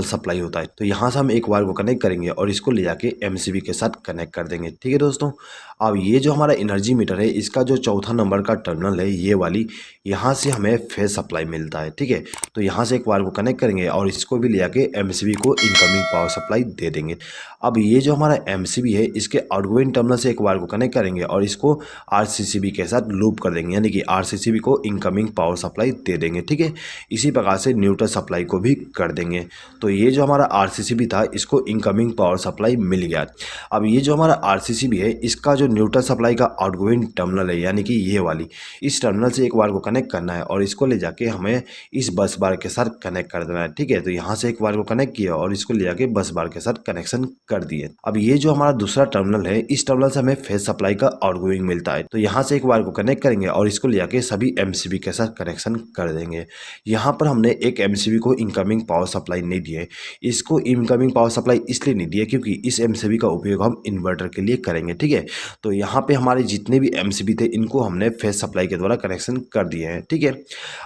Supply होता है। तो यहाँ से हम एक वायर को कनेक्ट करेंगे और इसको ले जाके एमसीबी के साथ कनेक्ट कर देंगे। ठीक है दोस्तों, अब ये जो हमारा एनर्जी मीटर है इसका जो चौथा नंबर का टर्मिनल है ये वाली, यहाँ से हमें फेज सप्लाई मिलता है। ठीक है, तो यहाँ से एक वायर को कनेक्ट करेंगे और इसको भी ले जाके एमसीबी को इनकमिंग पावर सप्लाई दे देंगे। अब ये जो हमारा एमसीबी है इसके आउटगोइंग टर्मिनल से एक वायर को कनेक्ट करेंगे और इसको आरसीसीबी के साथ लूप कर देंगे, यानी कि आरसीसीबी को इनकमिंग पावर सप्लाई दे देंगे। ठीक है, इसी प्रकार से न्यूट्रल सप्लाई को भी कर देंगे। तो ये जो हमारा आरसीसीबी था इसको इनकमिंग पावर सप्लाई मिल गया। अब ये जो हमारा आरसीसीबी है इसका जो न्यूट्रल सप्लाई का आउटगोइंग टर्मिनल है, यानी कि ये वाली, इस टर्मिनल से एक वायर को कनेक्ट करना है और इसको ले जाके हमें इस बस बार के साथ कनेक्ट कर देना है। ठीक है, तो यहाँ से एक वायर को कनेक्ट किया और इसको ले जाके बस बार के साथ कनेक्शन कर दिए। अब ये जो हमारा दूसरा टर्मिनल है इस टर्मिनल से हमें फेज सप्लाई का आउटगोइंग मिलता है। तो यहाँ से एक वायर को कनेक्ट करेंगे और इसको ले जाके सभी एमसीबी के साथ कनेक्शन कर देंगे। यहाँ पर हमने एक एमसीबी को इनकमिंग पावर सप्लाई नहीं दी है। इसको इनकमिंग पावर सप्लाई इसलिए नहीं दी है क्योंकि इस एमसीबी का उपयोग हम इन्वर्टर के लिए करेंगे। ठीक है, तो यहाँ पे हमारे जितने भी एमसीबी थे इनको हमने फेज सप्लाई के द्वारा कनेक्शन कर दिए हैं। ठीक है,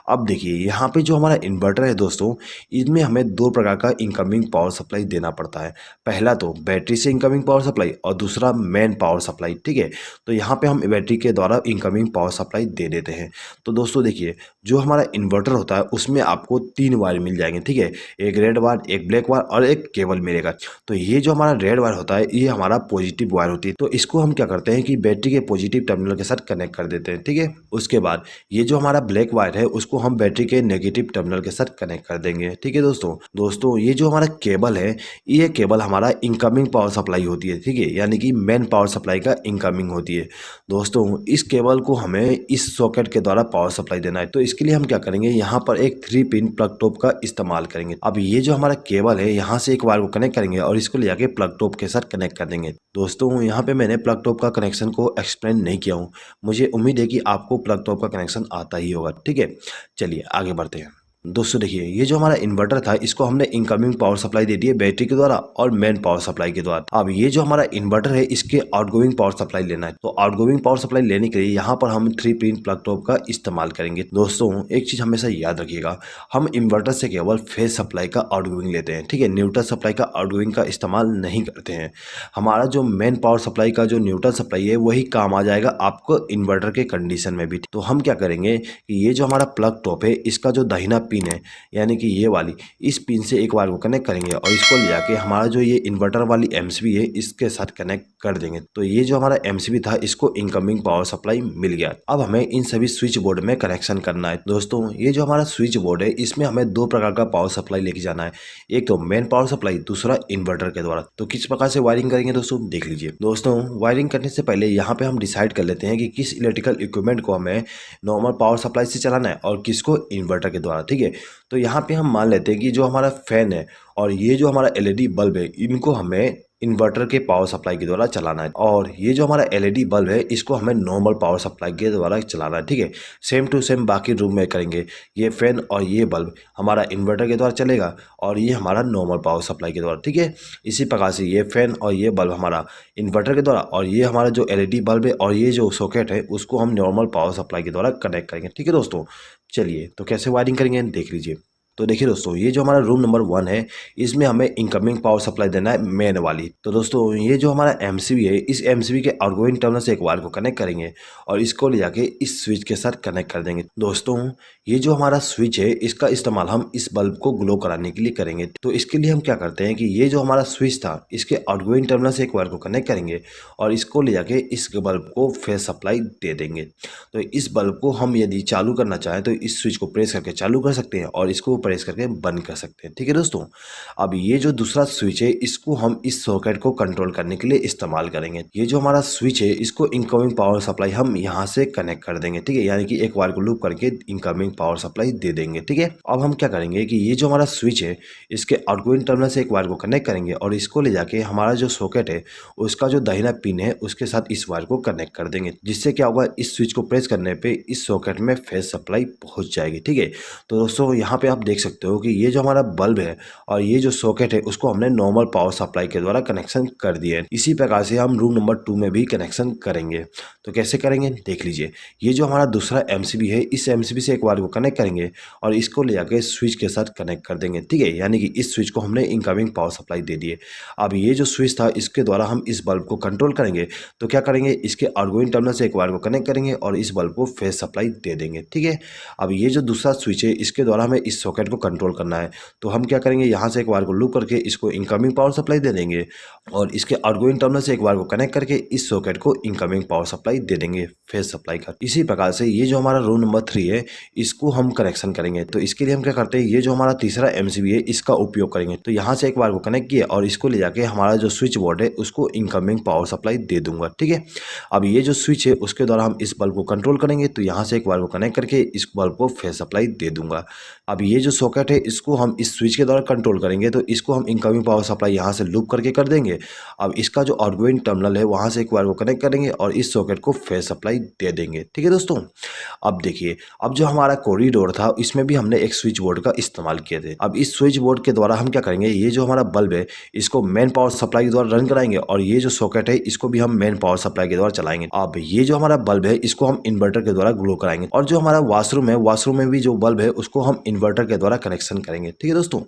अब देखिए यहाँ पे जो हमारा इन्वर्टर है दोस्तों, इसमें हमें दो प्रकार का इनकमिंग पावर सप्लाई देना पड़ता है। पहला तो बैटरी से इनकमिंग पावर सप्लाई और दूसरा मेन पावर सप्लाई। ठीक है, तो यहाँ पे हम बैटरी के द्वारा इनकमिंग पावर सप्लाई दे देते हैं। तो दोस्तों देखिए, जो हमारा इन्वर्टर होता है उसमें आपको 3 वायर मिल जाएंगे। ठीक है, एक रेड वायर, एक ब्लैक वायर और एक केबल मिलेगा। तो ये जो हमारा रेड वायर होता है ये हमारा पॉजिटिव वायर होती है। तो इसको हम क्या करते हैं कि बैटरी के पॉजिटिव टर्मिनल के साथ कनेक्ट कर देते हैं। ठीक है, उसके बाद ये जो हमारा ब्लैक वायर है उसको हम बैटरी के नेगेटिव टर्मिनल के साथ कनेक्ट कर देंगे। ठीक है दोस्तों ये जो हमारा केबल है ये केबल हमारा इनकमिंग पावर सप्लाई होती है। ठीक है, यानी कि मेन पावर सप्लाई का इनकमिंग होती है। दोस्तों इस केबल को हमें इस सॉकेट के द्वारा पावर सप्लाई देना है। तो इसके लिए हम क्या करेंगे, यहाँ पर एक 3 पिन प्लग टॉप का इस्तेमाल करेंगे। अब ये जो हमारा केबल है यहाँ से एक वायर को कनेक्ट करेंगे और इसको ले जाके प्लग टॉप के साथ कनेक्ट कर देंगे। दोस्तों यहाँ पे मैंने प्लग टॉप का कनेक्शन को एक्सप्लेन नहीं किया हूँ, मुझे उम्मीद है कि आपको प्लग टॉप का कनेक्शन आता ही होगा। ठीक है, चलिए आगे बढ़ते हैं। दोस्तों देखिए, ये जो हमारा इन्वर्टर था इसको हमने इनकमिंग पावर सप्लाई दे दी है बैटरी के द्वारा और मेन पावर सप्लाई के द्वारा। अब ये जो हमारा इन्वर्टर है इसके आउटगोइंग पावर सप्लाई लेना है। तो आउटगोइंग पावर सप्लाई लेने के लिए यहाँ पर हम 3 पिन प्लग टॉप का इस्तेमाल करेंगे। दोस्तों एक चीज हमेशा याद रखिएगा, हम इन्वर्टर से केवल फेज सप्लाई का आउटगोइंग लेते हैं। ठीक है, न्यूट्रल सप्लाई का आउटगोइंग का इस्तेमाल नहीं करते हैं। हमारा जो मेन पावर सप्लाई का जो न्यूट्रल सप्लाई है वही काम आ जाएगा आपको इन्वर्टर के कंडीशन में भी। तो हम क्या करेंगे कि ये जो हमारा प्लग टॉप है इसका जो दाहिना पिन है, यानी कि ये वाली, इस पिन से एक वायर को कनेक्ट करेंगे और इसको ले जाके हमारा जो ये इन्वर्टर वाली एमसीबी है इसके साथ कनेक्ट कर देंगे। तो ये जो हमारा एमसीबी था इसको इनकमिंग पावर सप्लाई मिल गया। अब हमें इन सभी स्विच बोर्ड में कनेक्शन करना है। दोस्तों ये जो हमारा स्विच बोर्ड है इसमें हमें 2 प्रकार का पावर सप्लाई लेके जाना है, एक तो मेन पावर सप्लाई, दूसरा इन्वर्टर के द्वारा। तो किस प्रकार से वायरिंग करेंगे दोस्तों देख लीजिए। दोस्तों वायरिंग करने से पहले यहाँ पे हम डिसाइड कर लेते हैं कि किस इलेक्ट्रिकल इक्विपमेंट को हमें नॉर्मल पावर सप्लाई से चलाना है और किसको इन्वर्टर के द्वारा। ठीक है, तो यहाँ पे हम मान लेते हैं कि जो हमारा फैन है और ये जो हमारा एलईडी बल्ब है इनको हमें इन्वर्टर के पावर सप्लाई के द्वारा चलाना है, और ये जो हमारा एलईडी बल्ब है इसको हमें नॉर्मल पावर सप्लाई के द्वारा चलाना है। ठीक है, सेम टू सेम बाकी रूम में करेंगे। ये फैन और ये बल्ब हमारा इन्वर्टर के द्वारा चलेगा और ये हमारा नॉर्मल पावर सप्लाई के द्वारा। ठीक है, इसी प्रकार से ये फैन और ये बल्ब हमारा इन्वर्टर के द्वारा और ये हमारा जो एलईडी बल्ब है और ये जो सॉकेट है उसको हम नॉर्मल पावर सप्लाई के द्वारा कनेक्ट करेंगे। ठीक है दोस्तों, चलिए तो कैसे वायरिंग करेंगे देख लीजिए। तो देखिए दोस्तों, ये जो हमारा रूम नंबर 1 है इसमें हमें इनकमिंग पावर सप्लाई देना है मेन वाली। तो दोस्तों ये जो हमारा एमसीबी है इस एमसीबी के आउटगोइंग टर्मिनल से एक वायर को कनेक्ट करेंगे और इसको ले जाके इस स्विच के साथ कनेक्ट कर देंगे। दोस्तों ये जो हमारा स्विच है इसका इस्तेमाल हम इस बल्ब को ग्लो कराने के लिए करेंगे। तो इसके लिए हम क्या करते हैं कि ये जो हमारा स्विच था इसके आउटगोइंग टर्मिनल से एक वायर को कनेक्ट करेंगे और इसको ले जाके इस बल्ब को फेज सप्लाई दे देंगे। तो इस बल्ब को हम यदि चालू करना चाहें तो इस स्विच को प्रेस करके चालू कर सकते हैं और इसको प्रेस करके बंद कर सकते हैं। ठीक है दोस्तों, अब ये जो दूसरा स्विच है इसको हम इस सॉकेट को कंट्रोल करने के लिए इस्तेमाल करेंगे। ये जो हमारा स्विच है इसको इनकमिंग पावर सप्लाई हम यहाँ से कनेक्ट कर देंगे। ठीक है, यानी कि एक वायर को लूप करके इनकमिंग पावर सप्लाई दे देंगे। ठीक है, अब हम क्या करेंगे कि ये जो हमारा स्विच है इसके आउटगोइंग टर्मिनल से एक वायर को कनेक्ट करेंगे और इसको ले जाके हमारा जो सॉकेट है उसका जो दाहिना पिन है उसके साथ इस वायर को कनेक्ट कर देंगे, जिससे क्या होगा इस स्विच को प्रेस करने पे इस सॉकेट में फेज सप्लाई पहुंच जाएगी। ठीक है, तो दोस्तों यहाँ पे आप देख सकते हो कि ये जो हमारा बल्ब है और ये जो सॉकेट है उसको हमने नॉर्मल पावर सप्लाई के द्वारा कनेक्शन कर दिया है। इसी प्रकार से हम रूम नंबर 2 में भी कनेक्शन करेंगे। तो कैसे करेंगे देख लीजिए। ये जो हमारा दूसरा एमसीबी है, इस एमसीबी से एक वायर को कनेक्ट करेंगे और इसको ले जाकर स्विच के साथ कनेक्ट कर देंगे, ठीक है। यानी कि इस स्विच को हमने इनकमिंग पावर सप्लाई दे दी है। अब ये जो स्विच था इसके द्वारा हम इस बल्ब को कंट्रोल करेंगे। तो क्या करेंगे, इसके आउटगोइंग टर्मिनल से एक वायर को कनेक्ट करेंगे और इस बल्ब को फेज सप्लाई दे देंगे, ठीक है। अब ये जो दूसरा स्विच है इसके द्वारा हमें इस सॉकेट को कंट्रोल करना है। तो हम क्या करेंगे, यहाँ से एक वायर को लूप करके इसको इनकमिंग पावर सप्लाई दे देंगे और इसके आउटगोइंग टर्मिनल से एक वायर को कनेक्ट करके इस सॉकेट को इनकमिंग पावर सप्लाई दे देंगे फेज सप्लाई का। इसी प्रकार से ये जो हमारा रूम नंबर 3 है इसको हम कनेक्शन करेंगे। तो इसके लिए हम क्या करते हैं, ये जो हमारा तीसरा एमसीबी है इसका उपयोग करेंगे। तो यहाँ से एक वायर को कनेक्ट किया और इसको ले जाके हमारा जो स्विच बोर्ड है उसको इनकमिंग पावर सप्लाई दे दूंगा, ठीक है। अब ये जो स्विच है उसके द्वारा हम इस बल्ब को कंट्रोल करेंगे। तो यहाँ से एक वायर को कनेक्ट करके इस बल्ब को फेज सप्लाई दे दूंगा। अब ये जो सॉकेट है इसको हम इस स्विच के द्वारा कंट्रोल करेंगे। तो इसको हम इनकमिंग पावर सप्लाई यहाँ से लूप करके कर देंगे। अब इसका जो आउटगोइंग टर्मिनल है वहाँ से एक वायर को कनेक्ट करेंगे और इस सॉकेट को फेज सप्लाई दे देंगे, ठीक है दोस्तों। अब देखिए, अब जो हमारा कॉरिडोर था इसमें भी हमने एक स्विच बोर्ड का इस्तेमाल किए थे। अब इस स्विच बोर्ड के द्वारा हम क्या करेंगे, ये जो हमारा बल्ब है इसको मेन पावर सप्लाई के द्वारा रन कराएंगे और ये जो सॉकेट है इसको भी हम मेन पावर सप्लाई के द्वारा चलाएंगे। अब ये जो हमारा बल्ब है इसको हम इन्वर्टर के द्वारा ग्लो कराएंगे और जो हमारा वॉशरूम है, वॉशरूम में भी जो बल्ब है उसको हम इन्वर्टर के द्वारा कनेक्शन करेंगे, ठीक है दोस्तों।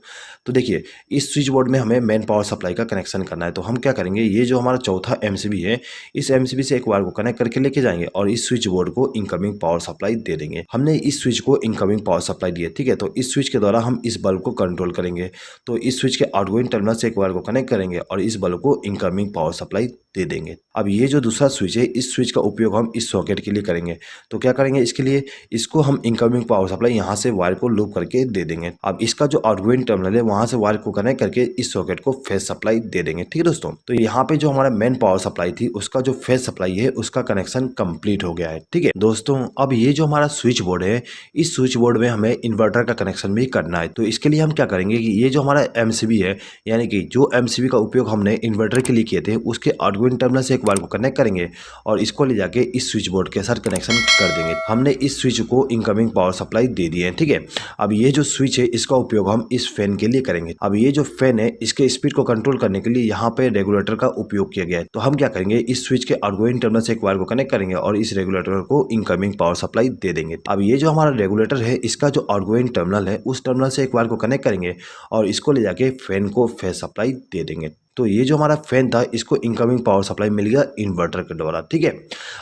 तो देखिए, इस स्विच बोर्ड में हमें मेन पावर सप्लाई का कनेक्शन करना है। तो हम क्या करेंगे, ये जो हमारा चौथा एमसीबी है इस एमसीबी से एक वायर को कनेक्ट करके लेके जाएंगे और इस स्विच बोर्ड को इनकमिंग पावर सप्लाई दे देंगे। हमने इस स्विच को इनकमिंग पावर सप्लाई दी है, ठीक है। तो इस स्विच के द्वारा हम इस बल्ब को कंट्रोल करेंगे। तो इस स्विच के आउटगोइंग टर्मिनल से एक वायर को कनेक्ट करेंगे और इस बल्ब को इनकमिंग पावर सप्लाई दे देंगे। अब ये जो दूसरा स्विच है इस स्विच का उपयोग हम इस सॉकेट के लिए करेंगे। तो क्या करेंगे, इसके लिए इसको हम इनकमिंग पावर सप्लाई यहाँ से वायर को लूप करके दे देंगे। अब इसका जो आउटगोइंग टर्मिनल है वहां से वायर को कनेक्ट करके इस सॉकेट को फेज सप्लाई दे देंगे, ठीक है दोस्तों। तो यहाँ पे जो हमारा मेन पावर सप्लाई थी उसका जो फेज सप्लाई है उसका कनेक्शन कंप्लीट हो गया है, ठीक है दोस्तों। अब ये जो हमारा स्विच बोर्ड है इस स्विच बोर्ड में हमें इन्वर्टर का कनेक्शन भी करना है। तो इसके लिए हम क्या करेंगे कि ये जो हमारा एमसीबी है, यानी कि जो एमसीबी का उपयोग हमने इन्वर्टर के लिए किए थे उसके आउटगोइंग टर्मिनल से एक वायर को कनेक्ट करेंगे और इसको ले जाके इस स्विच बोर्ड के साथ कनेक्शन कर देंगे। हमने इस स्विच को इनकमिंग पावर सप्लाई दे दी है, ठीक है। अब ये जो स्विच है इसका उपयोग हम इस फैन के लिए करेंगे। अब ये जो फैन है इसके स्पीड को कंट्रोल करने के लिए यहाँ पे रेगुलेटर का उपयोग किया गया है। तो हम क्या करेंगे, इस स्विच के आउटगोइंग टर्मिनल से एक वायर को कनेक्ट करेंगे और इस रेगुलेटर को इनकमिंग पावर सप्लाई दे देंगे। अब ये जो हमारा रेगुलेटर है इसका जो आउटगोइंग टर्मिनल है उस टर्मिनल से एक वायर को कनेक्ट करेंगे और इसको ले जाके फैन को फेज सप्लाई दे देंगे। तो ये जो हमारा फैन था इसको इनकमिंग पावर सप्लाई मिल गया इन्वर्टर के द्वारा, ठीक है।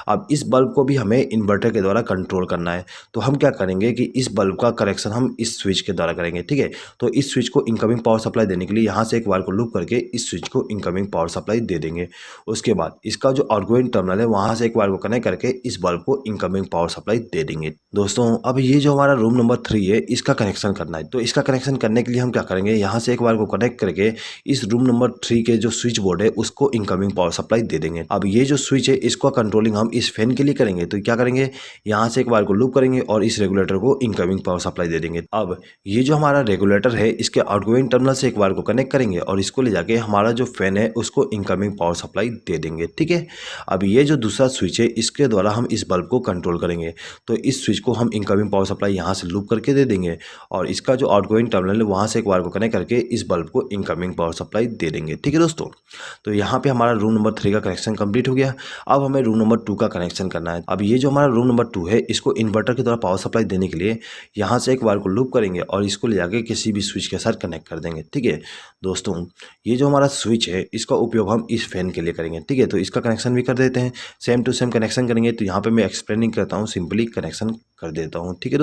अब इस बल्ब को भी हमें इन्वर्टर के द्वारा कंट्रोल करना है। तो हम क्या करेंगे कि इस बल्ब का कनेक्शन हम इस स्विच के द्वारा करेंगे, ठीक है। तो इस स्विच को इनकमिंग पावर सप्लाई देने के लिए यहाँ से एक वायर को लूप करके इस स्विच को इनकमिंग पावर सप्लाई दे देंगे। उसके बाद इसका जो आउटगोइंग टर्मिनल है वहाँ से एक वायर को कनेक्ट करके इस बल्ब को इनकमिंग पावर सप्लाई दे देंगे। दोस्तों, अब ये जो हमारा रूम नंबर 3 है इसका कनेक्शन करना है। तो इसका कनेक्शन करने के लिए हम क्या करेंगे, यहाँ से एक वायर को कनेक्ट करके इस रूम नंबर 3 के जो स्विच बोर्ड है उसको इनकमिंग पावर सप्लाई दे देंगे। अब ये जो स्विच है इसको कंट्रोलिंग हम इस फैन के लिए करेंगे। तो क्या करेंगे, यहाँ से एक वायर को लूप करेंगे और इस रेगुलेटर को इनकमिंग पावर सप्लाई दे देंगे। अब ये जो हमारा रेगुलेटर है इसके आउटगोइंग टर्मिनल से एक वायर को कनेक्ट करेंगे और इसको ले जाके हमारा जो फैन है उसको इनकमिंग पावर सप्लाई दे देंगे, ठीक है। अब ये जो दूसरा स्विच है इसके द्वारा हम इस बल्ब को कंट्रोल करेंगे। तो इस स्विच को हम इनकमिंग पावर सप्लाई यहाँ से लूप करके दे देंगे और इसका जो आउटगोइंग टर्मिनल है वहाँ से एक वायर को कनेक्ट करके इस बल्ब को इनकमिंग पावर सप्लाई दे देंगे, ठीक है दोस्तों। तो यहाँ पे हमारा रूम नंबर 3 का कनेक्शन कंप्लीट हो गया। अब हमें रूम नंबर 2 का कनेक्शन करना है। अब ये जो हमारा रूम नंबर 2 है इसको इन्वर्टर के द्वारा पावर सप्लाई देने के लिए यहाँ से एक वायर को लूप करेंगे और इसको ले जाके किसी भी स्विच के साथ कनेक्ट कर देंगे, ठीक है दोस्तों। ये जो हमारा स्विच है इसका उपयोग हम इस फैन के लिए करेंगे, ठीक है। तो इसका कनेक्शन भी कर देते हैं, सेम टू सेम कनेक्शन करेंगे। तो यहाँ पे मैं एक्सप्लेनिंग करता हूँ, सिंपली कनेक्शन कर देता हूँ, ठीक है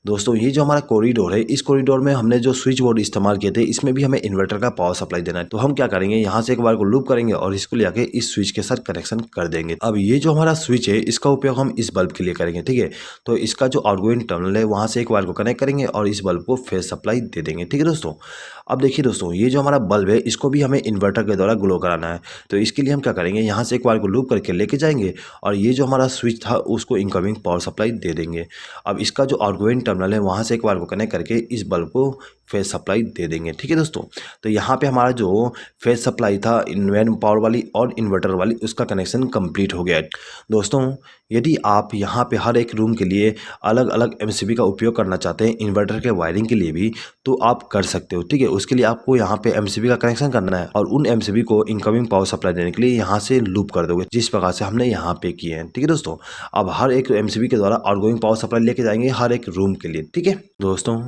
दोस्तों, ये जो हमारा कॉरिडोर है इस कॉरिडोर में हमने जो स्विच बोर्ड इस्तेमाल किए थे इसमें भी हमें इन्वर्टर का पावर सप्लाई देना है। तो हम क्या करेंगे, यहाँ से एक बार को लूप करेंगे और इसको लेके इस स्विच के साथ कनेक्शन कर देंगे। अब ये जो हमारा स्विच है इसका उपयोग हम इस बल्ब के लिए करेंगे, ठीक है। तो इसका जो आउटगोइंग टर्मिनल है वहाँ से एक वायर को कनेक्ट करेंगे और इस बल्ब को फेज सप्लाई दे देंगे, ठीक है दोस्तों। अब देखिए दोस्तों, ये जो हमारा बल्ब है इसको भी हमें इन्वर्टर के द्वारा ग्लो कराना है। तो इसके लिए हम क्या करेंगे, यहाँ से एक वायर को लूप करके लेके जाएंगे और ये जो हमारा स्विच था उसको इनकमिंग पावर सप्लाई दे देंगे। अब इसका जो आउटगोइंग टर्मिनल है वहाँ से एक वायर को कनेक्ट करके इस बल्ब को फेज सप्लाई दे देंगे, ठीक है दोस्तों। तो यहाँ पे हमारा जो फेज सप्लाई था मेन पावर वाली और इन्वर्टर वाली उसका कनेक्शन कंप्लीट हो गया है। दोस्तों, यदि आप यहाँ पे हर एक रूम के लिए अलग अलग एमसीबी का उपयोग करना चाहते हैं इन्वर्टर के वायरिंग के लिए भी, तो आप कर सकते हो। ठीक है, उसके लिए आपको यहाँ पे एमसीबी का कनेक्शन करना है और उन एमसीबी को इनकमिंग पावर सप्लाई देने के लिए यहाँ से लूप कर दोगे, जिस प्रकार से हमने यहाँ पे किए हैं। ठीक है दोस्तों, अब हर एक एमसीबी के द्वारा आउटगोइंग पावर सप्लाई लेके जाएंगे हर एक रूम के लिए। ठीक है दोस्तों,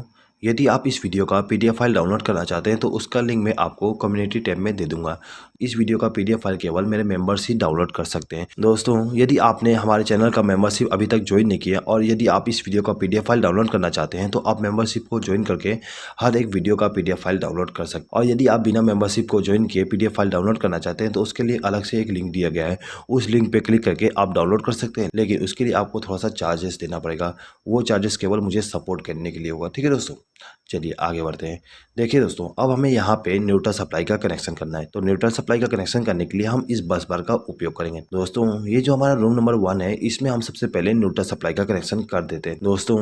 यदि आप इस वीडियो का पीडीएफ फाइल डाउनलोड करना चाहते हैं तो उसका लिंक मैं आपको कम्युनिटी टैब में दे दूंगा। इस वीडियो का पीडीएफ फाइल केवल मेरे मेंबर्स ही डाउनलोड कर सकते हैं। दोस्तों, यदि आपने हमारे चैनल का मेंबरशिप अभी तक ज्वाइन नहीं किया और यदि आप इस वीडियो का पीडीएफ फाइल डाउनलोड करना चाहते हैं तो आप मेंबरशिप को ज्वाइन करके हर एक वीडियो का पीडीएफ फाइल डाउनलोड कर सकते हैं। और यदि आप बिना मेंबरशिप को ज्वाइन किए पीडीएफ फाइल डाउनलोड करना चाहते हैं तो उसके लिए अलग से एक लिंक दिया गया है, उस लिंक पे क्लिक करके आप डाउनलोड कर सकते हैं। लेकिन उसके लिए आपको थोड़ा सा चार्जेस देना पड़ेगा, वो चार्जेस केवल मुझे सपोर्ट करने के लिए होगा। ठीक है दोस्तों, चलिए आगे बढ़ते हैं। देखिए दोस्तों, अब हमें यहाँ पे न्यूट्रल सप्लाई का कनेक्शन करना है। तो न्यूट्रल सप्लाई का कनेक्शन करने के लिए हम इस बस बार का उपयोग करेंगे। दोस्तों, ये जो हमारा रूम नंबर 1 है इसमें हम सबसे पहले न्यूट्रल सप्लाई का कनेक्शन कर देते हैं। दोस्तों,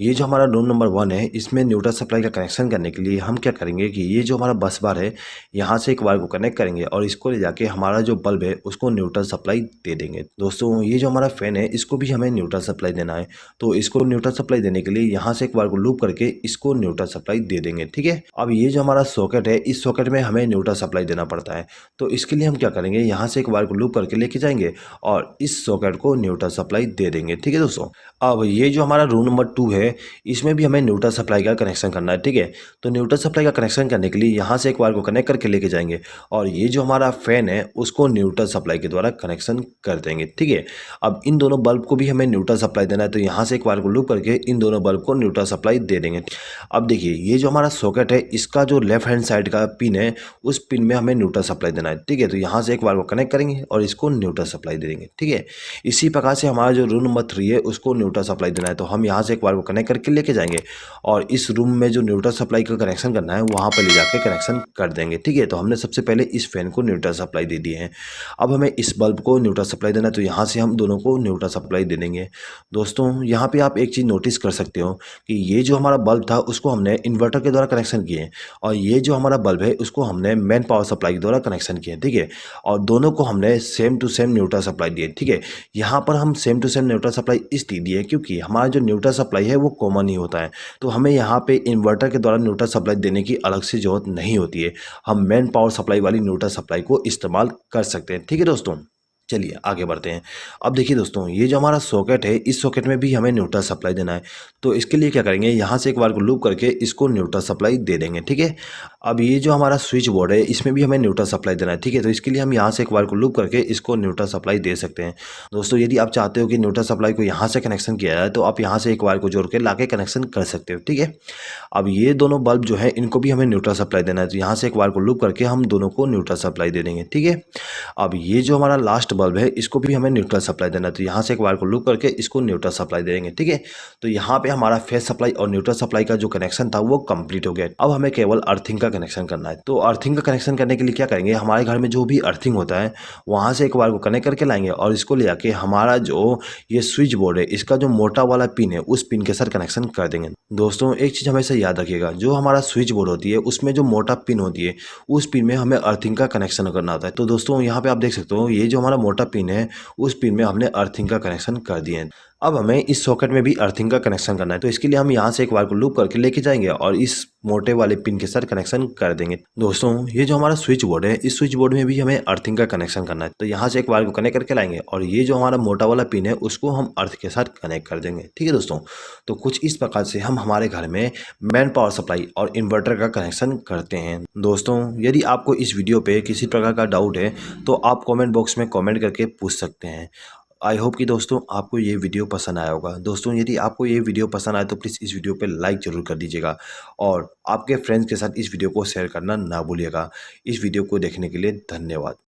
ये जो हमारा रूम नंबर 1 है इसमें न्यूट्रल सप्लाई का कनेक्शन करने के लिए हम क्या करेंगे कि ये जो हमारा बस बार है यहाँ से एक वायर को कनेक्ट करेंगे और इसको ले जाके हमारा जो बल्ब है उसको न्यूट्रल सप्लाई दे देंगे। दोस्तों, ये जो हमारा फैन है इसको भी हमें न्यूट्रल सप्लाई देना है। तो इसको न्यूट्रल सप्लाई देने के लिए यहाँ से एक वायर को लूप करके इसको न्यूट्रल सप्लाई दे देंगे। ठीक है, अब ये जो हमारा सॉकेट है इस सॉकेट में हमें न्यूट्रल सप्लाई देना पड़ता है। तो इसके लिए हम क्या करेंगे, यहाँ से एक वायर को लूप करके लेके जाएंगे और इस सॉकेट को न्यूट्रल सप्लाई दे देंगे। ठीक है दोस्तों, अब ये जो हमारा रूम नंबर 2 है इसमें भी हमें न्यूट्रल सप्लाई का कनेक्शन करना है। ठीक है, तो न्यूट्रल सप्लाई का कनेक्शन करने के लिए यहाँ से एक वायर को कनेक्ट करके लेके जाएंगे और ये जो हमारा फैन है उसको न्यूट्रल सप्लाई के द्वारा कनेक्शन कर देंगे। ठीक है, अब इन दोनों बल्ब को भी हमें न्यूट्रल सप्लाई देना है, तो यहाँ से एक वायर को लूप करके इन दोनों बल्ब को न्यूट्रल सप्लाई दे देंगे। अब देखिए, ये जो हमारा सॉकेट है इसका जो लेफ्ट हैंड साइड का पिन है उस पिन में हमें न्यूट्रल सप्लाई देना है। ठीक है, तो यहाँ से एक वायर को कनेक्ट करेंगे और इसको न्यूट्रल सप्लाई दे देंगे। ठीक है, इसी प्रकार से हमारा जो रूम नंबर 3 है उसको न्यूट्रल सप्लाई देना है। तो हम यहाँ से एक वायर को कनेक्ट करके लेके जाएंगे और इस रूम में जो न्यूट्रल सप्लाई का कनेक्शन करना है वहाँ पर ले जाकर कनेक्शन कर देंगे। ठीक है, तो हमने सबसे पहले इस फैन को न्यूट्रल सप्लाई दे दिए हैं। अब हमें इस बल्ब को न्यूट्रल सप्लाई देना है, तो यहाँ से हम दोनों को न्यूट्रल सप्लाई दे देंगे। दोस्तों, यहाँ पे आप एक चीज़ नोटिस कर सकते हो कि ये जो हमारा बल्ब था उसको हमने इन्वर्टर के द्वारा कनेक्शन किए और ये जो हमारा बल्ब है उसको हमने मेन पावर सप्लाई के द्वारा कनेक्शन किए। ठीक है, और दोनों को हमने same to same neutral supply दिए। ठीक है, यहाँ पर हम same to same neutral supply इसलिए दिए क्योंकि हमारा जो न्यूट्रल सप्लाई है वो कॉमन ही होता है, तो हमें यहाँ पे इन्वर्टर के द्वारा न्यूट्रल सप्लाई देने की अलग से जरूरत नहीं होती है। हम मेन पावर सप्लाई वाली न्यूट्रल सप्लाई को इस्तेमाल कर सकते हैं। ठीक है दोस्तों, चलिए आगे बढ़ते हैं। अब देखिए दोस्तों, ये जो हमारा सॉकेट है इस सॉकेट में भी हमें न्यूट्रल सप्लाई देना है। तो इसके लिए क्या करेंगे, यहाँ से एक वायर को लूप करके इसको न्यूट्रल सप्लाई दे देंगे। ठीक है, अब ये जो हमारा स्विच बोर्ड है इसमें भी हमें न्यूट्रल सप्लाई देना है। ठीक है, तो इसके लिए हम यहाँ से एक वायर को लूप करके इसको न्यूट्रल सप्लाई दे सकते हैं। दोस्तों, यदि आप चाहते हो कि न्यूट्रल सप्लाई को यहाँ से कनेक्शन किया जाए तो आप यहाँ से एक वायर को जोड़ के ला के कनेक्शन कर सकते हो। ठीक है, अब ये दोनों बल्ब जो है इनको भी हमें न्यूट्रल सप्लाई देना है, तो यहाँ से एक वायर को लूप करके हम दोनों को न्यूट्रल सप्लाई दे देंगे। ठीक है, अब ये जो हमारा लास्ट बल्ब है इसको भी हमें न्यूट्रल सप्लाई देना है, तो यहाँ से एक वायर को लूप करके इसको न्यूट्रल सप्लाई देंगे। ठीक है, तो यहाँ पे हमारा फेस सप्लाई और न्यूट्रल सप्लाई का जो कनेक्शन था वो कंप्लीट हो गया। अब हमें केवल अर्थिंग का कनेक्शन करना है। तो अर्थिंग का कनेक्शन करने के लिए क्या करेंगे, हमारे घर में जो भी अर्थिंग होता है वहाँ से एक वायर को कनेक्ट करके लाएंगे और इसको ले जाके हमारा जो ये स्विच बोर्ड है इसका जो मोटा वाला पिन है उस पिन के साथ कनेक्शन कर देंगे। दोस्तों, एक चीज़ हमेशा याद रखिएगा, जो हमारा स्विच बोर्ड होती है उसमें जो मोटा पिन होती है उस पिन में हमें अर्थिंग का कनेक्शन करना होता है। तो दोस्तों, यहाँ पे आप देख सकते हो ये जो हमारा मोटा पिन है उस पिन में हमने अर्थिंग का कनेक्शन कर दिए हैं। अब हमें इस सॉकेट में भी अर्थिंग का कनेक्शन करना है, तो इसके लिए हम यहाँ से एक वायर को लूप करके लेके जाएंगे और इस मोटे वाले पिन के साथ कनेक्शन कर देंगे। दोस्तों, ये जो हमारा स्विच बोर्ड है इस स्विच बोर्ड में भी हमें अर्थिंग का कनेक्शन करना है, तो यहाँ से एक वायर को कनेक्ट करके लाएंगे और ये जो हमारा मोटा वाला पिन है उसको हम अर्थ के साथ कनेक्ट कर देंगे। ठीक है दोस्तों, तो कुछ इस प्रकार से हम हमारे घर में मेन पावर सप्लाई और इन्वर्टर का कनेक्शन करते हैं। दोस्तों, यदि आपको इस वीडियो पे किसी प्रकार का डाउट है तो आप कमेंट बॉक्स में कमेंट करके पूछ सकते हैं। आई होप कि दोस्तों आपको ये वीडियो पसंद आया होगा। दोस्तों, यदि आपको ये वीडियो पसंद आए तो प्लीज़ इस वीडियो पे लाइक ज़रूर कर दीजिएगा और आपके फ्रेंड्स के साथ इस वीडियो को शेयर करना ना भूलिएगा। इस वीडियो को देखने के लिए धन्यवाद।